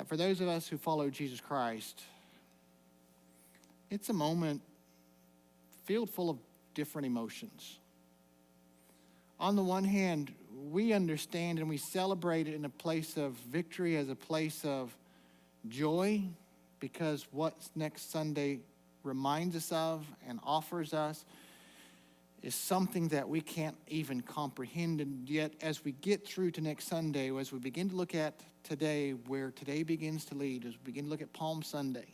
for those of us who follow Jesus Christ, it's a moment filled full of different emotions. On the one hand, we understand and we celebrate it in a place of victory, as a place of joy, because what next Sunday reminds us of and offers us is something that we can't even comprehend. And yet, as we get through to next Sunday, as we begin to look at today, where today begins to lead, as we begin to look at Palm Sunday,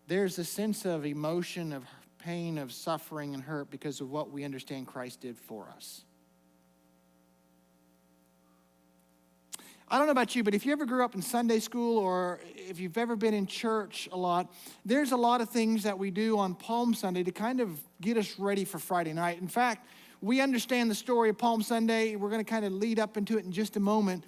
there's a sense of emotion, of pain, of suffering and hurt because of what we understand Christ did for us. I don't know about you, but if you ever grew up in Sunday school or if you've ever been in church a lot, there's a lot of things that we do on Palm Sunday to kind of get us ready for Friday night. In fact, we understand the story of Palm Sunday. We're going to kind of lead up into it in just a moment.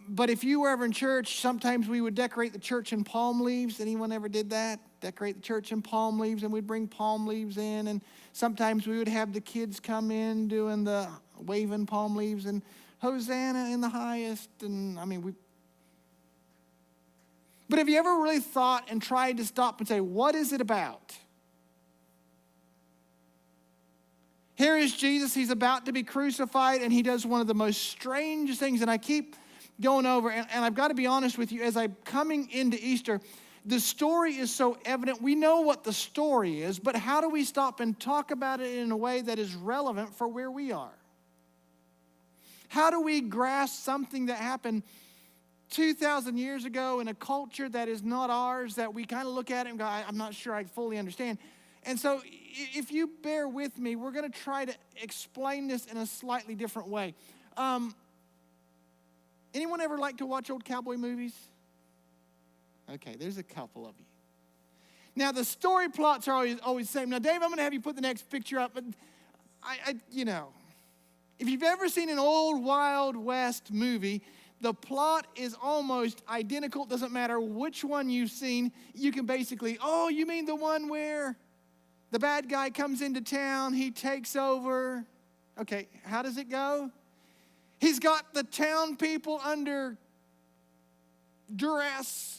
But if you were ever in church, sometimes we would decorate the church in palm leaves. Anyone ever did that? Decorate the church in palm leaves, and we'd bring palm leaves in. And sometimes we would have the kids come in doing the waving palm leaves and Hosanna in the highest. And but have you ever really thought and tried to stop and say, what is it about? Here is Jesus. He's about to be crucified, and he does one of the most strange things. And I keep going over, and I've got to be honest with you, as I'm coming into Easter, the story is so evident. We know what the story is, but how do we stop and talk about it in a way that is relevant for where we are? How do we grasp something that happened 2,000 years ago in a culture that is not ours, that we kind of look at it and go, I'm not sure I fully understand. And so if you bear with me, we're going to try to explain this in a slightly different way. Anyone ever like to watch old cowboy movies? Okay, there's a couple of you. Now, the story plots are always the same. Now, Dave, I'm going to have you put the next picture up. But if you've ever seen an old Wild West movie, the plot is almost identical. It doesn't matter which one you've seen. You can basically, you mean the one where the bad guy comes into town, he takes over. Okay, how does it go? He's got the town people under duress.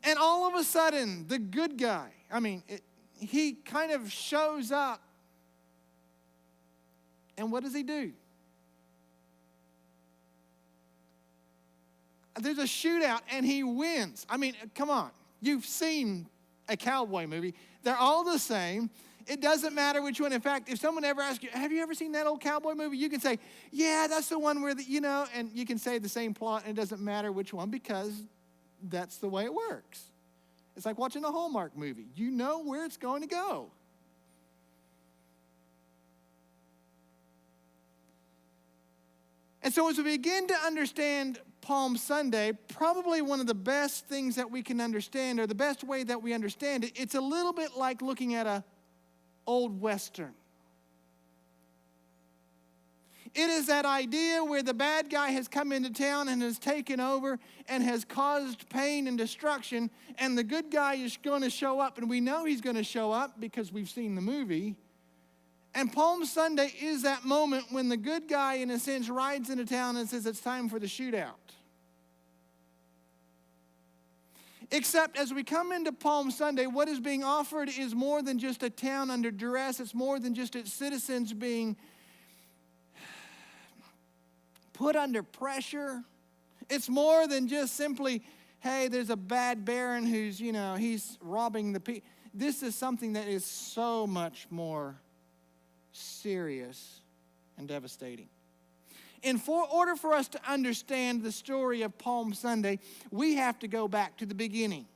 And all of a sudden, the good guy, he kind of shows up. And what does he do? There's a shootout, and he wins. Come on. You've seen a cowboy movie. They're all the same. It doesn't matter which one. In fact, if someone ever asks you, have you ever seen that old cowboy movie? You can say, yeah, that's the one where, and you can say the same plot, and it doesn't matter which one because that's the way it works. It's like watching a Hallmark movie. You know where it's going to go. And so as we begin to understand Palm Sunday, probably one of the best things that we can understand, or the best way that we understand it, it's a little bit like looking at a old Western. It is that idea where the bad guy has come into town and has taken over and has caused pain and destruction, and the good guy is going to show up, and we know he's going to show up because we've seen the movie. And Palm Sunday is that moment when the good guy, in a sense, rides into town and says it's time for the shootout. Except as we come into Palm Sunday, what is being offered is more than just a town under duress. It's more than just its citizens being put under pressure. It's more than just simply, hey, there's a bad baron who's, he's robbing the people. This is something that is so much more serious and devastating. In order for us to understand the story of Palm Sunday, we have to go back to the beginning.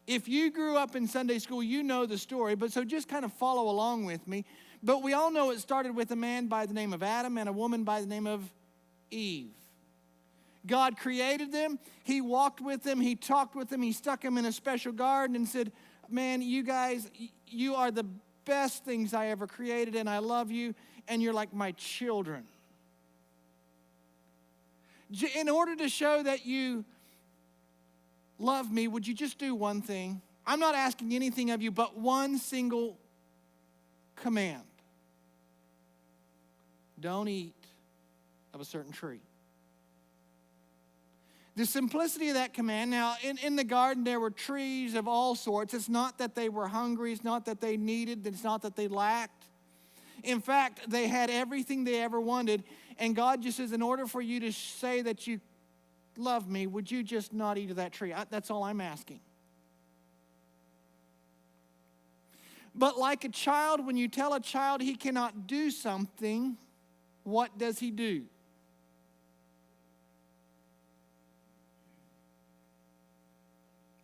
If you grew up in Sunday school, you know the story, but so just kind of follow along with me. But we all know it started with a man by the name of Adam and a woman by the name of Eve. God created them. He walked with them. He talked with them. He stuck them in a special garden and said, man, you guys, you are the best things I ever created, and I love you, and you're like my children. In order to show that you love me, would you just do one thing? I'm not asking anything of you but one single command. Don't eat of a certain tree. The simplicity of that command. Now, in the garden, there were trees of all sorts. It's not that they were hungry. It's not that they needed. It's not that they lacked. In fact, they had everything they ever wanted. And God just says, in order for you to say that you love me, would you just not eat of that tree? That's all I'm asking. But like a child, when you tell a child he cannot do something, what does he do?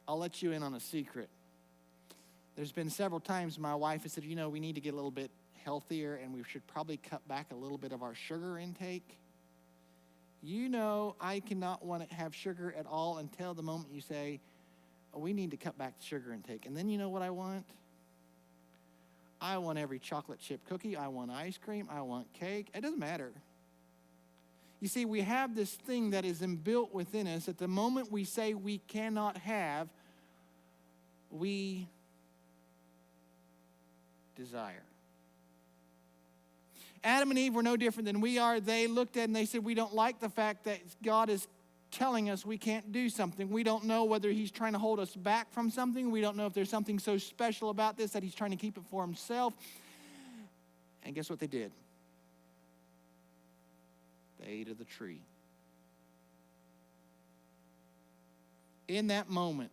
I'll let you in on a secret. There's been several times my wife has said, we need to get a little bit healthier and we should probably cut back a little bit of our sugar intake. I cannot want to have sugar at all until the moment you say, we need to cut back the sugar intake. And then you know what I want? I want every chocolate chip cookie. I want ice cream. I want cake. It doesn't matter. You see, we have this thing that is inbuilt within us. At the moment we say we cannot have, we desire. Adam and Eve were no different than we are. They looked at it and they said, we don't like the fact that God is telling us we can't do something. We don't know whether he's trying to hold us back from something. We don't know if there's something so special about this that he's trying to keep it for himself. And guess what they did? They ate of the tree. In that moment,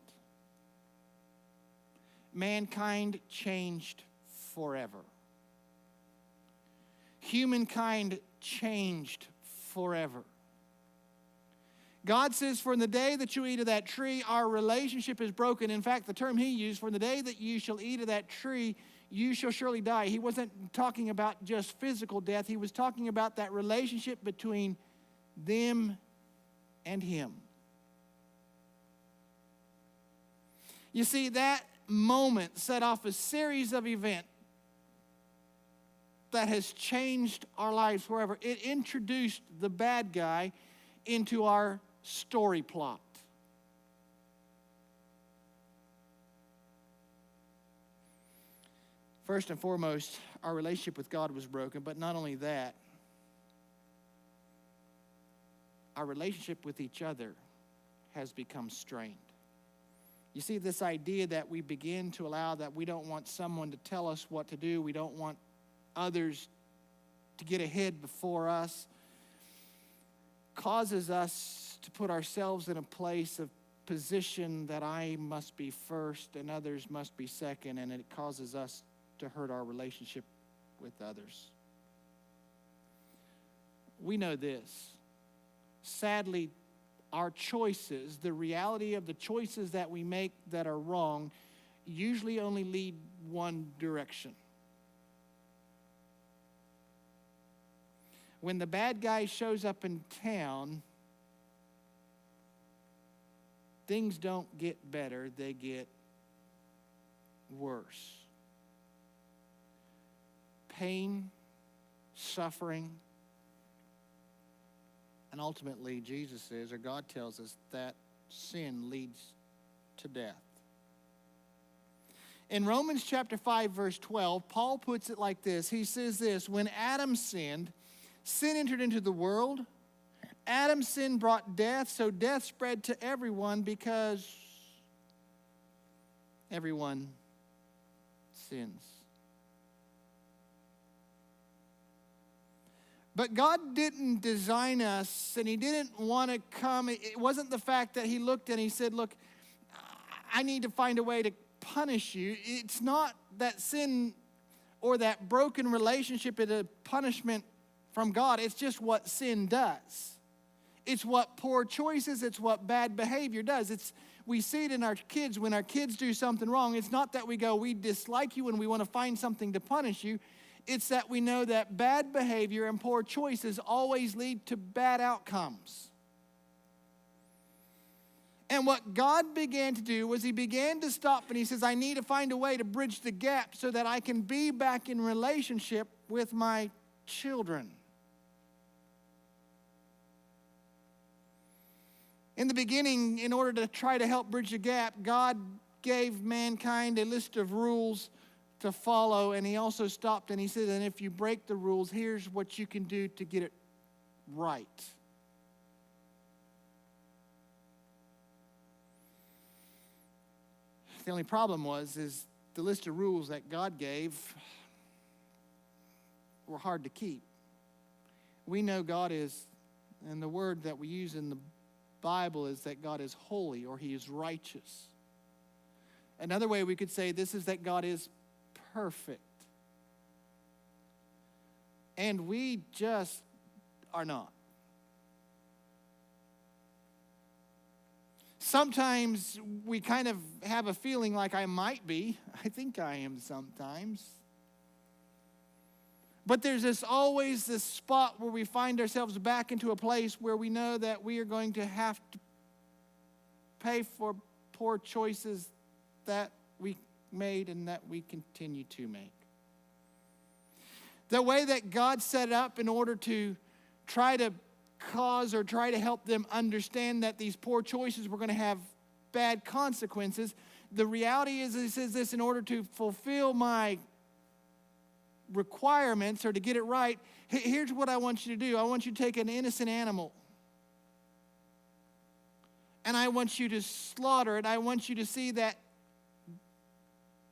mankind changed forever. Humankind changed forever. God says, for in the day that you eat of that tree, our relationship is broken. In fact, the term he used, for in the day that you shall eat of that tree, you shall surely die. He wasn't talking about just physical death. He was talking about that relationship between them and him. You see, that moment set off a series of events that has changed our lives forever. It introduced the bad guy into our story plot. First and foremost, our relationship with God was broken, but not only that, our relationship with each other has become strained. You see, this idea that we begin to allow that we don't want someone to tell us what to do, we don't want others to get ahead before us, causes us to put ourselves in a place of position that I must be first and others must be second, and it causes us to hurt our relationship with others. We know this. Sadly, our choices, the reality of the choices that we make that are wrong, usually only lead one direction. When the bad guy shows up in town, things don't get better, they get worse. Pain, suffering, and ultimately, Jesus says, or God tells us, that sin leads to death. In Romans chapter 5, verse 12, Paul puts it like this. He says this, when Adam sinned, sin entered into the world. Adam's sin brought death, so death spread to everyone because everyone sins. But God didn't design us, and he didn't want to come. It wasn't the fact that he looked and he said, look, I need to find a way to punish you. It's not that sin or that broken relationship is a punishment from God. It's just what sin does. It's what poor choices, it's what bad behavior does. We see it in our kids. When our kids do something wrong, it's not that we go, we dislike you and we want to find something to punish you. It's that we know that bad behavior and poor choices always lead to bad outcomes. And what God began to do was he began to stop and he says, I need to find a way to bridge the gap so that I can be back in relationship with my children. In the beginning, in order to try to help bridge the gap, God gave mankind a list of rules to follow, and he also stopped and he said, and if you break the rules, here's what you can do to get it right. The only problem is the list of rules that God gave were hard to keep. We know God is, and the word that we use in the Bible is that God is holy, or he is righteous. Another way we could say this is that God is perfect. And we just are not. Sometimes we kind of have a feeling like I might be. I think I am sometimes. But there's always this spot where we find ourselves back into a place where we know that we are going to have to pay for poor choices that we made and that we continue to make. The way that God set it up in order to try to cause or try to help them understand that these poor choices were going to have bad consequences. The reality is, he says this, in order to fulfill my requirements or to get it right, here's what I want you to do. I want you to take an innocent animal and I want you to slaughter it. I want you to see that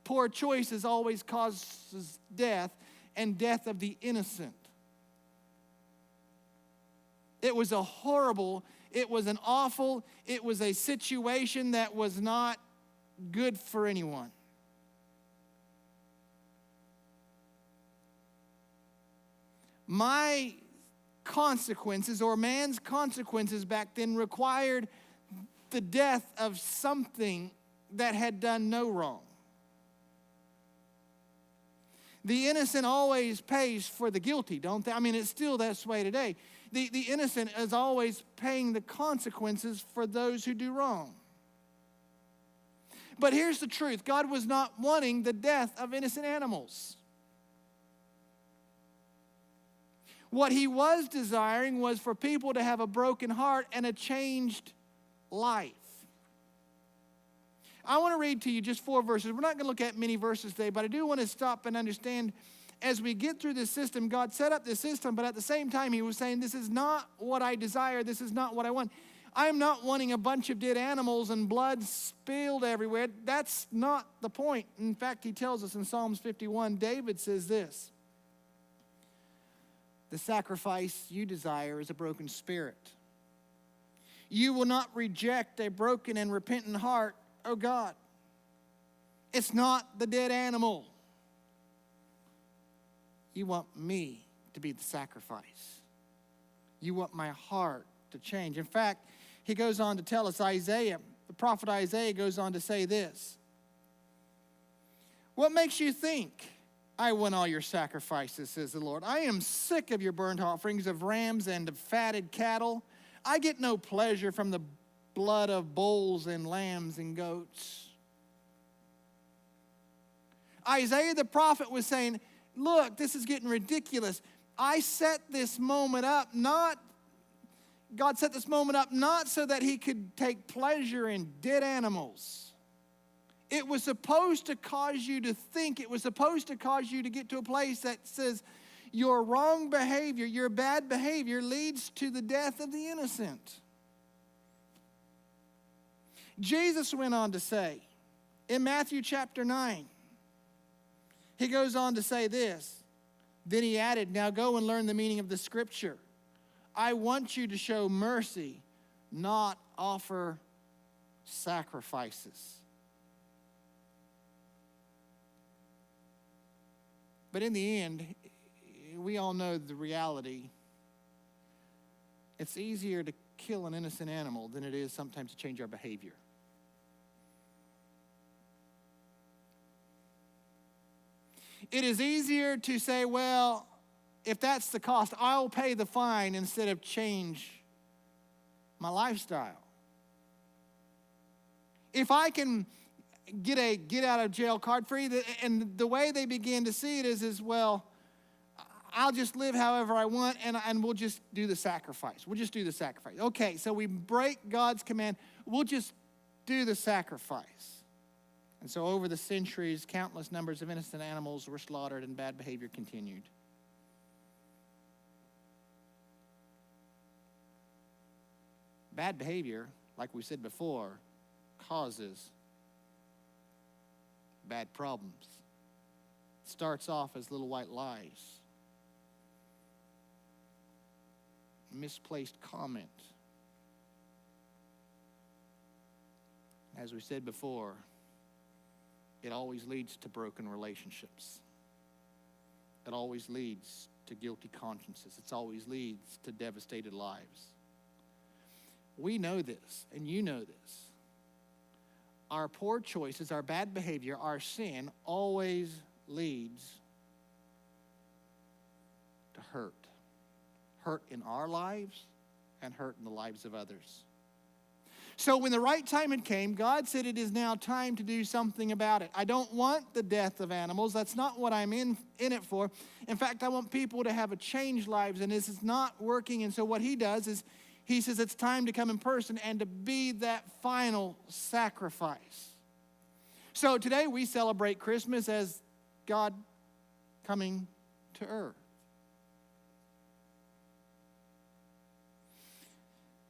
poor choices always causes death, and death of the innocent. It was a horrible, it was an awful, it was a situation that was not good for anyone. My consequences, or man's consequences back then, required the death of something that had done no wrong. The innocent always pays for the guilty, don't they? I mean, it's still that way today. The innocent is always paying the consequences for those who do wrong. But here's the truth. God was not wanting the death of innocent animals. What he was desiring was for people to have a broken heart and a changed life. I want to read to you just 4 verses. We're not going to look at many verses today, but I do want to stop and understand, as we get through this system, God set up this system, but at the same time, he was saying, this is not what I desire. This is not what I want. I am not wanting a bunch of dead animals and blood spilled everywhere. That's not the point. In fact, he tells us in Psalms 51, David says this: the sacrifice you desire is a broken spirit. You will not reject a broken and repentant heart, O God. It's not the dead animal. You want me to be the sacrifice. You want my heart to change. In fact, he goes on to tell us, the prophet Isaiah goes on to say this: what makes you think I want all your sacrifices, says the Lord? I am sick of your burnt offerings of rams and of fatted cattle. I get no pleasure from the blood of bulls and lambs and goats. Isaiah the prophet was saying, look, this is getting ridiculous. I set this moment up God set this moment up not so that he could take pleasure in dead animals. It was supposed to cause you to think. It was supposed to cause you to get to a place that says your wrong behavior, your bad behavior leads to the death of the innocent. Jesus went on to say in Matthew chapter 9, he goes on to say this. Then he added, now go and learn the meaning of the scripture. I want you to show mercy, not offer sacrifices. But in the end, we all know the reality. It's easier to kill an innocent animal than it is sometimes to change our behavior. It is easier to say, well, if that's the cost, I'll pay the fine instead of change my lifestyle. If I can get a get out of jail card free, and the way they begin to see it is well, I'll just live however I want, and we'll just do the sacrifice. We'll just do the sacrifice. Okay, so we break God's command. We'll just do the sacrifice. And so over the centuries, countless numbers of innocent animals were slaughtered and bad behavior continued. Bad behavior, like we said before, causes bad problems. It starts off as little white lies, misplaced comment. As we said before, it always leads to broken relationships. It always leads to guilty consciences. It always leads to devastated lives. We know this, and you know this. Our poor choices, our bad behavior, our sin always leads to hurt. Hurt in our lives and hurt in the lives of others. So when the right time had came, God said, it is now time to do something about it. I don't want the death of animals. That's not what I'm in it for. In fact, I want people to have a changed lives, and this is not working. And so what he does is he says it's time to come in person and to be that final sacrifice. So today we celebrate Christmas as God coming to earth.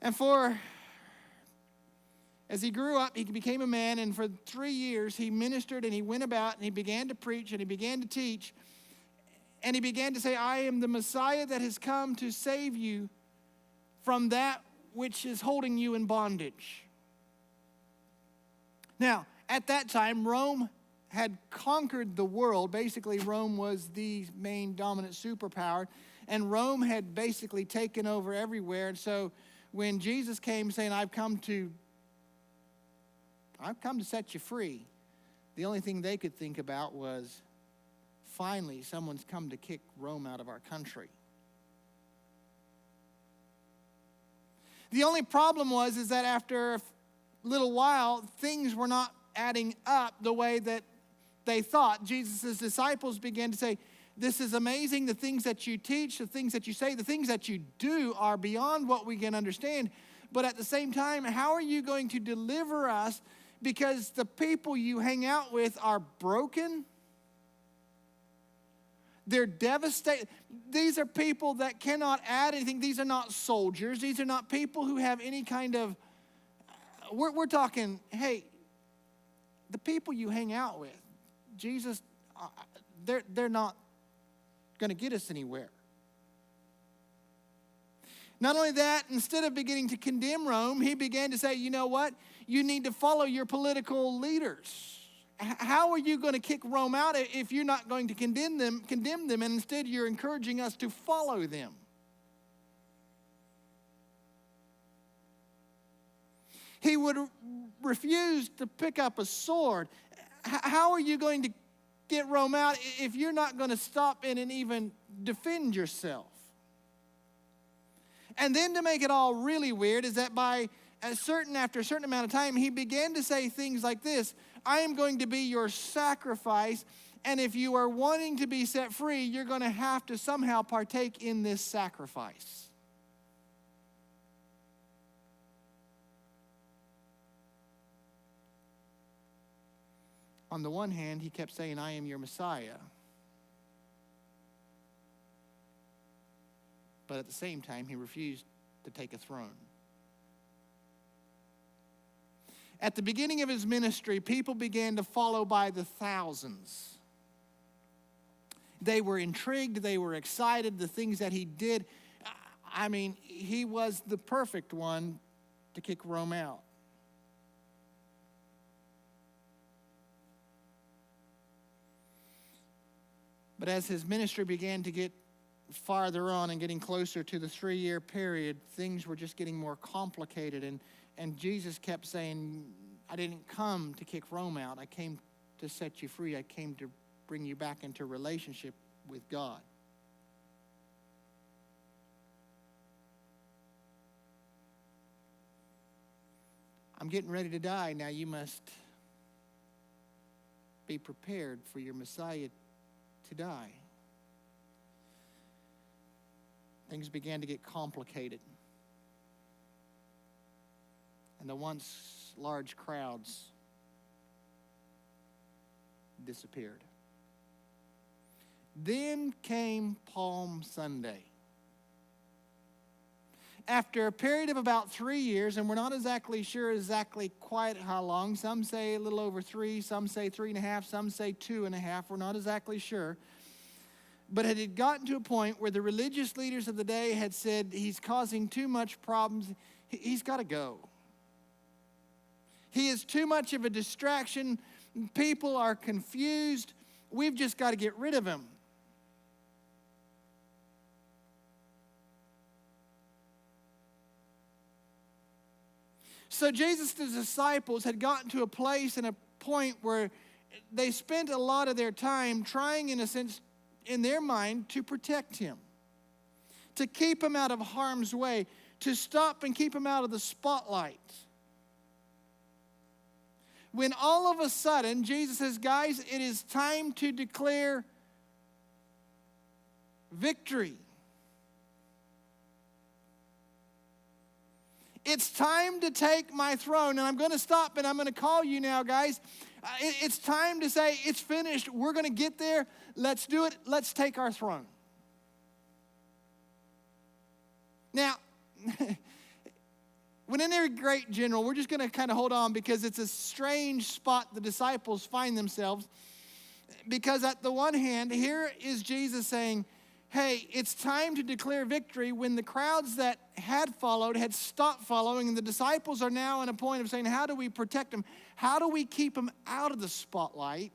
And as he grew up, he became a man, and for 3 years he ministered and he went about and he began to preach and he began to teach. And he began to say, I am the Messiah that has come to save you from that which is holding you in bondage. Now, at that time, Rome had conquered the world. Basically, Rome was the main dominant superpower, and Rome had basically taken over everywhere. And so when Jesus came saying, I've come to set you free, the only thing they could think about was, finally, someone's come to kick Rome out of our country. The only problem is that after a little while, things were not adding up the way that they thought. Jesus' disciples began to say, this is amazing. The things that you teach, the things that you say, the things that you do are beyond what we can understand. But at the same time, how are you going to deliver us? Because the people you hang out with are broken. They're devastated. These are people that cannot add anything. These are not soldiers. These are not people who have any kind of, we're talking, hey, the people you hang out with, Jesus, they're not going to get us anywhere. Not only that, instead of beginning to condemn Rome, he began to say, you know what? You need to follow your political leaders. How are you going to kick Rome out if you're not going to condemn them, and instead you're encouraging us to follow them? He would refuse to pick up a sword. How are you going to get Rome out if you're not going to stop in and even defend yourself? And then to make it all really weird is that after a certain amount of time, he began to say things like this: I am going to be your sacrifice, and if you are wanting to be set free, you're going to have to somehow partake in this sacrifice. On the one hand, he kept saying, I am your Messiah. But at the same time, he refused to take a throne. At the beginning of his ministry, people began to follow by the thousands. They were intrigued. They were excited. The things that he did, I mean, he was the perfect one to kick Rome out. But as his ministry began to get farther on and getting closer to the 3-year period, things were just getting more complicated. And Jesus kept saying, I didn't come to kick Rome out. I came to set you free. I came to bring you back into relationship with God. I'm getting ready to die. Now you must be prepared for your Messiah to die. Things began to get complicated. And the once large crowds disappeared. Then came Palm Sunday. after a period of about 3 years, and we're not exactly sure quite how long. Some say a little over 3, some say 3.5, some say 2.5. We're not exactly sure. But it had gotten to a point where the religious leaders of the day had said, he's causing too much problems. He's got to go. He is too much of a distraction. People are confused. We've just got to get rid of him. So Jesus' disciples had gotten to a place and a point where they spent a lot of their time trying, in a sense, in their mind, to protect him, to keep him out of harm's way, to stop and keep him out of the spotlight. When all of a sudden, Jesus says, guys, it is time to declare victory. It's time to take my throne. And I'm going to stop and I'm going to call you now, guys. It's time to say, it's finished. We're going to get there. Let's do it. Let's take our throne. Now, when in every great general, we're just going to kind of hold on because it's a strange spot the disciples find themselves. Because at the one hand, here is Jesus saying, hey, it's time to declare victory, when the crowds that had followed had stopped following, and the disciples are now in a point of saying, how do we protect them? How do we keep them out of the spotlight?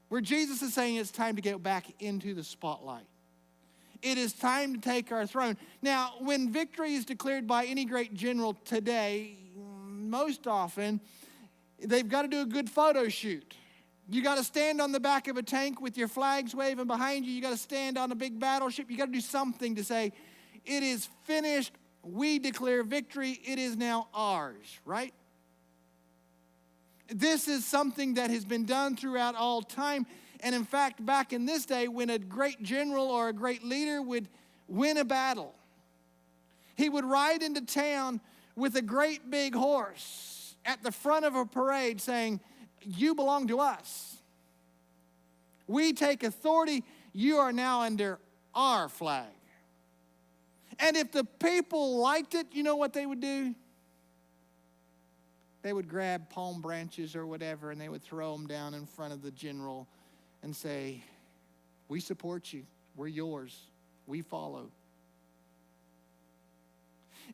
Where Jesus is saying it's time to get back into the spotlight. It is time to take our throne. Now, when victory is declared by any great general today, most often, they've got to do a good photo shoot. You got to stand on the back of a tank with your flags waving behind you. You got to stand on a big battleship. You got to do something to say, it is finished. We declare victory. It is now ours, right? This is something that has been done throughout all time. And in fact, back in this day, when a great general or a great leader would win a battle, he would ride into town with a great big horse at the front of a parade saying, you belong to us. We take authority. You are now under our flag. And if the people liked it, you know what they would do? They would grab palm branches or whatever, and they would throw them down in front of the general and say, we support you. We're yours. We follow.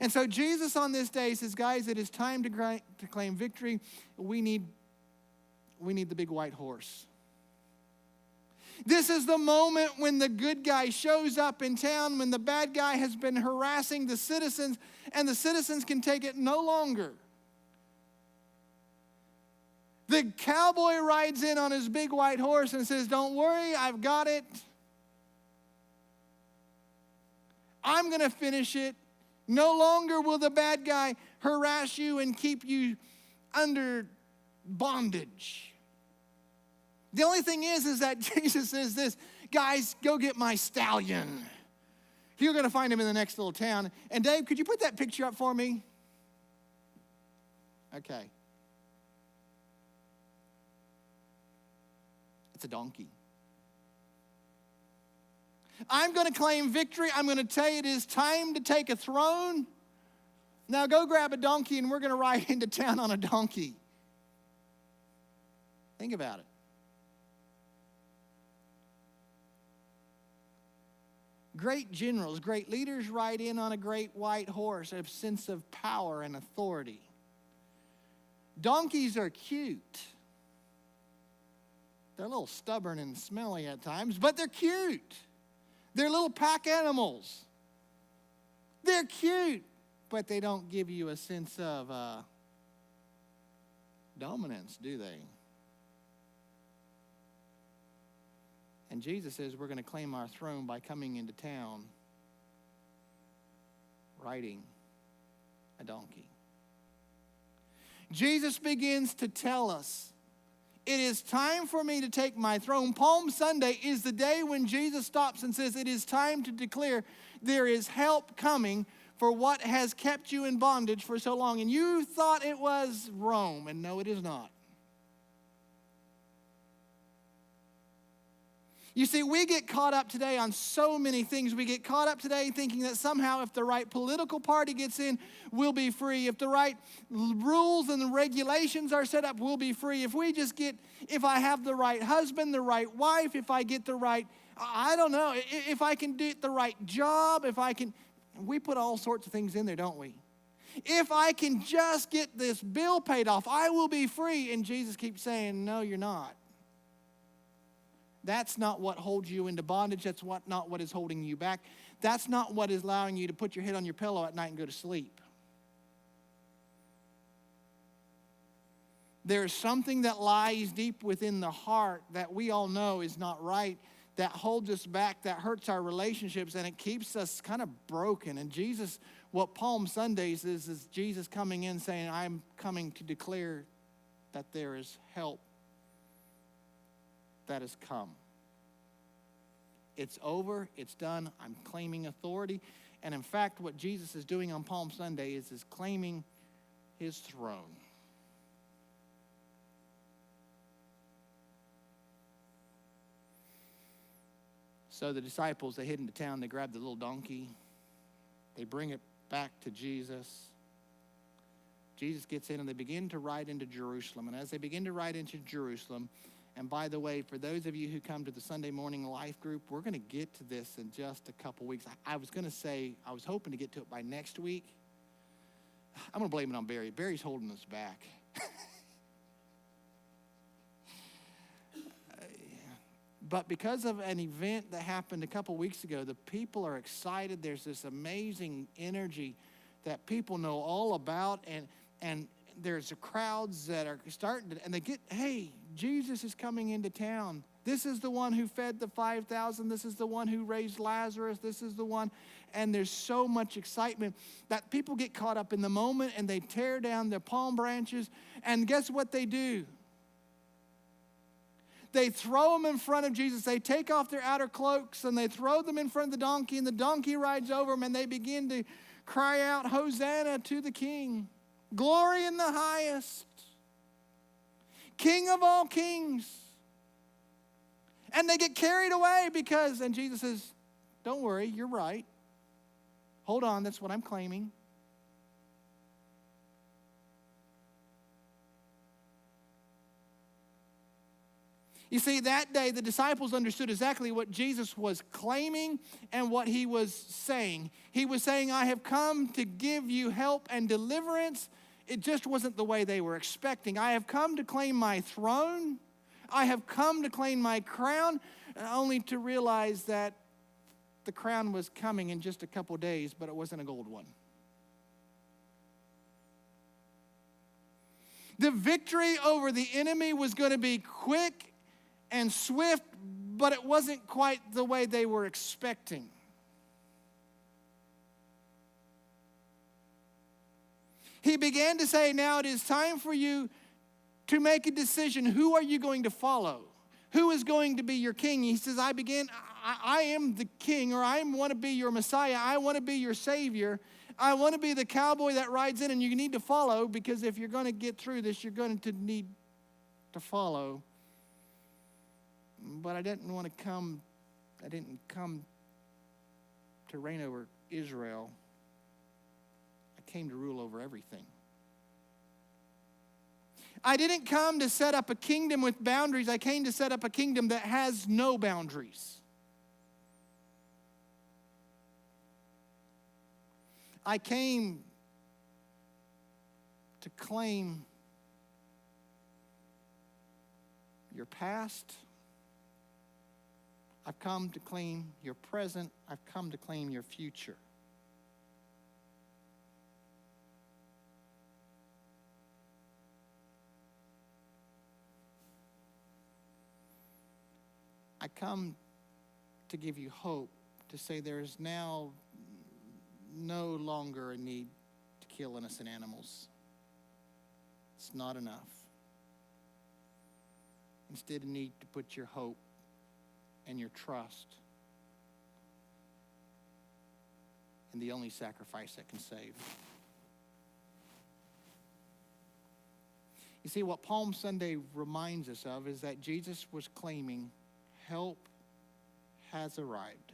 And so Jesus on this day says, guys, it is time to claim victory. We need the big white horse. This is the moment when the good guy shows up in town, when the bad guy has been harassing the citizens, and the citizens can take it no longer. The cowboy rides in on his big white horse and says, don't worry, I've got it. I'm going to finish it. No longer will the bad guy harass you and keep you under bondage. The only thing is that Jesus says this, guys, go get my stallion. You're going to find him in the next little town. And Dave, could you put that picture up for me? Okay. It's a donkey. I'm going to claim victory. I'm going to tell you it is time to take a throne. Now go grab a donkey and we're going to ride into town on a donkey. Think about it. Great generals, great leaders ride in on a great white horse, a sense of power and authority. Donkeys are cute. They're a little stubborn and smelly at times, but they're cute. They're little pack animals. They're cute, but they don't give you a sense of dominance, do they? And Jesus says we're going to claim our throne by coming into town riding a donkey. Jesus begins to tell us, it is time for me to take my throne. Palm Sunday is the day when Jesus stops and says, it is time to declare there is help coming for what has kept you in bondage for so long. And you thought it was Rome, and no, it is not. You see, we get caught up today on so many things. We get caught up today thinking that somehow if the right political party gets in, we'll be free. If the right rules and the regulations are set up, we'll be free. If I have the right husband, the right wife, if I get the right, I don't know, if I can do the right job, we put all sorts of things in there, don't we? If I can just get this bill paid off, I will be free. And Jesus keeps saying, no, you're not. That's not what holds you into bondage. That's not what is holding you back. That's not what is allowing you to put your head on your pillow at night and go to sleep. There's something that lies deep within the heart that we all know is not right, that holds us back, that hurts our relationships, and it keeps us kind of broken. And Jesus, what Palm Sundays is Jesus coming in saying, I'm coming to declare that there is help that has come. It's over. It's done. I'm claiming authority. And in fact, what Jesus is doing on Palm Sunday is claiming his throne. So the disciples, they head into town. They grab the little donkey. They bring it back to Jesus. Jesus gets in and they begin to ride into Jerusalem. And as they begin to ride into Jerusalem, and by the way, for those of you who come to the Sunday morning life group, we're going to get to this in just a couple weeks. I was going to say, I was hoping to get to it by next week. I'm going to blame it on Barry. Barry's holding us back. But because of an event that happened a couple weeks ago, the people are excited. There's this amazing energy that people know all about, and there's crowds that are starting to, and they get, hey, Jesus is coming into town. This is the one who fed the 5,000. This is the one who raised Lazarus. This is the one. And there's so much excitement that people get caught up in the moment and they tear down their palm branches. And guess what they do? They throw them in front of Jesus. They take off their outer cloaks and they throw them in front of the donkey, and the donkey rides over them, and they begin to cry out, Hosanna to the King. Glory in the highest. King of all kings. And they get carried away and Jesus says, don't worry, you're right. Hold on, that's what I'm claiming. You see, that day, the disciples understood exactly what Jesus was claiming and what he was saying. He was saying, I have come to give you help and deliverance. It just wasn't the way they were expecting. I have come to claim my throne. I have come to claim my crown, only to realize that the crown was coming in just a couple days, but it wasn't a gold one. The victory over the enemy was going to be quick and swift, but it wasn't quite the way they were expecting. He began to say, now it is time for you to make a decision. Who are you going to follow? Who is going to be your king? He says, I am the king, or I want to be your Messiah. I want to be your Savior. I want to be the cowboy that rides in, and you need to follow, because if you're going to get through this, you're going to need to follow. But I didn't come to reign over Israel. I came to rule over everything. I didn't come to set up a kingdom with boundaries. I came to set up a kingdom that has no boundaries. I came to claim your past. I've come to claim your present. I've come to claim your future. I come to give you hope, to say there is now no longer a need to kill innocent animals. It's not enough. Instead, a need to put your hope and your trust in the only sacrifice that can save. You see, what Palm Sunday reminds us of is that Jesus was claiming help has arrived.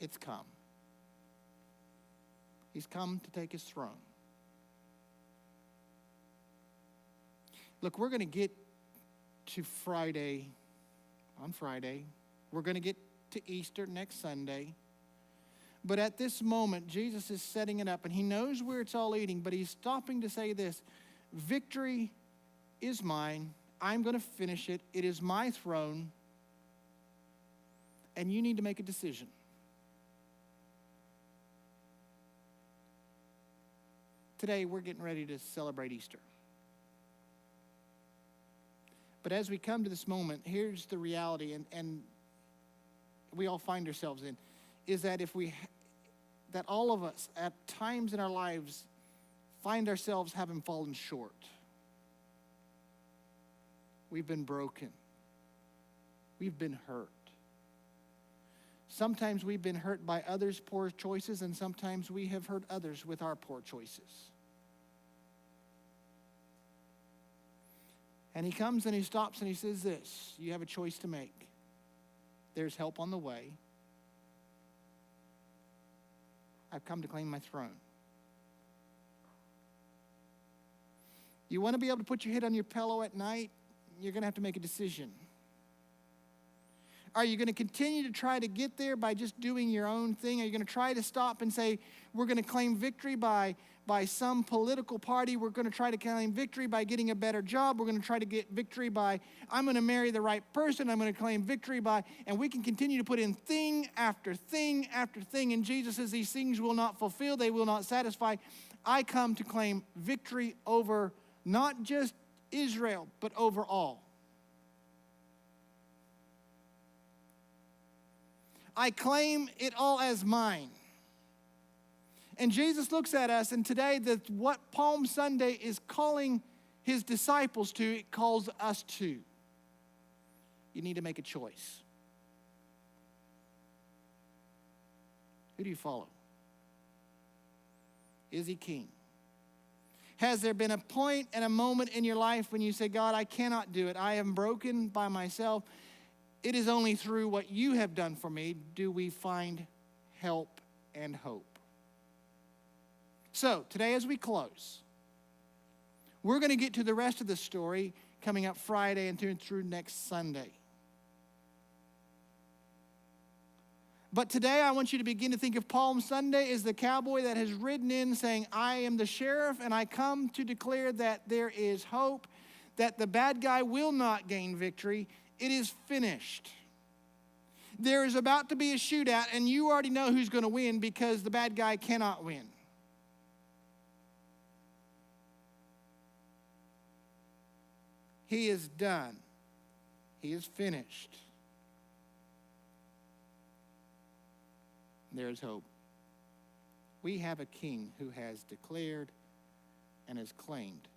It's come. He's come to take his throne. Look, we're going to get to Friday, on Friday. We're going to get to Easter next Sunday. But at this moment, Jesus is setting it up, and he knows where it's all leading, but he's stopping to say this: victory is mine. I'm going to finish it. It is my throne. And you need to make a decision. Today, we're getting ready to celebrate Easter. But as we come to this moment, here's the reality, and we all find ourselves in, is that that all of us at times in our lives find ourselves having fallen short. We've been broken. We've been hurt. Sometimes we've been hurt by others' poor choices, and sometimes we have hurt others with our poor choices. And he comes and he stops and he says this: you have a choice to make. There's help on the way. I've come to claim my throne. You want to be able to put your head on your pillow at night? You're going to have to make a decision. Are you going to continue to try to get there by just doing your own thing? Are you going to try to stop and say, we're going to claim victory by some political party? We're going to try to claim victory by getting a better job. We're going to try to get victory by, I'm going to marry the right person. I'm going to claim victory by, and we can continue to put in thing after thing after thing. And Jesus says these things will not fulfill. They will not satisfy. I come to claim victory over not just Israel, but over all. I claim it all as mine. And Jesus looks at us, and today what Palm Sunday is calling his disciples to, it calls us to. You need to make a choice. Who do you follow? Is he king? Has there been a point and a moment in your life when you say, God, I cannot do it. I am broken by myself. It is only through what you have done for me do we find help and hope. So, today as we close, we're going to get to the rest of the story coming up Friday and through next Sunday. But today I want you to begin to think of Palm Sunday as the cowboy that has ridden in saying, I am the sheriff, and I come to declare that there is hope, that the bad guy will not gain victory. It is finished. There is about to be a shootout, and you already know who's going to win because the bad guy cannot win. He is done. He is finished. There is hope. We have a king who has declared and has claimed